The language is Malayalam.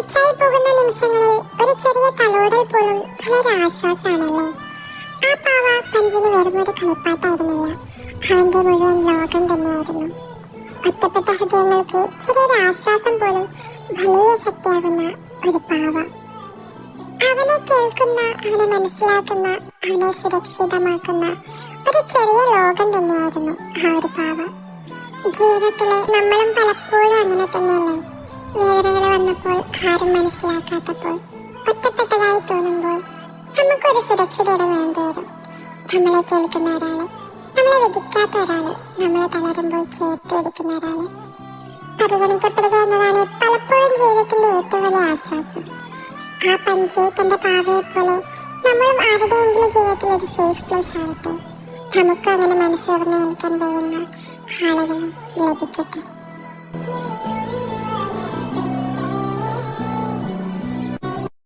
തനിച്ചായി പോകുന്ന നിമിഷങ്ങളിൽ ഒരു ചെറിയ തലോടൽ പോലും വളരെ ആശ്വാസമാണല്ലേ. ആ പാവ പഞ്ചിന് വെറുമൊരു കളിപ്പാട്ടായിരുന്നില്ല, അവന്റെ മുഴുവൻ ലോകം തന്നെയായിരുന്നു. ഒറ്റപ്പെട്ട ഹൃദയങ്ങൾക്ക് ചെറിയൊരു ആശ്വാസം പോലും വലിയ ശക്തിയാകുന്ന ഒരു പാവ. അവനെ കേൾക്കുന്ന, അവനെ മനസ്സിലാക്കുന്ന, അവനെ സുരക്ഷിതമാക്കുന്ന ഒരു ചെറിയ ലോകം തന്നെയായിരുന്നു ആ ഒരു പാവ. ജീവിതത്തിലെ നമ്മളും പലപ്പോഴും അങ്ങനെ തന്നെയല്ലേ. വേദനകൾ വന്നപ്പോൾ, ആരും മനസ്സിലാക്കാത്തപ്പോൾ, ഒറ്റപ്പെട്ടതായി തോന്നുമ്പോൾ നമുക്കൊരു സുരക്ഷിതം വേണ്ടി വരും. നമ്മളെ കേൾക്കുന്ന ഒരാള്, നമ്മളെ വിധിക്കാത്ത ഒരാള്, നമ്മളെ തളരുമ്പോൾ ചേർത്ത് പിടിക്കുന്ന ഒരാള്. പരിഗണിക്കപ്പെടുക എന്നതാണ് പലപ്പോഴും ജീവിതത്തിന്റെ ഏറ്റവും വലിയ ആശ്വാസം. ആ പഞ്ച് തന്റെ പാവയെ പോലെ നമ്മളും ആരുടെയെങ്കിലും ജീവിതത്തിൽ ഒരു സേഫ് പ്ലേസ് ആവട്ടെ. നമുക്ക് അങ്ങനെ മനസ്സുറന്ന് നിൽക്കാൻ കഴിയുന്ന ആളുകളെ ലഭിക്കട്ടെ.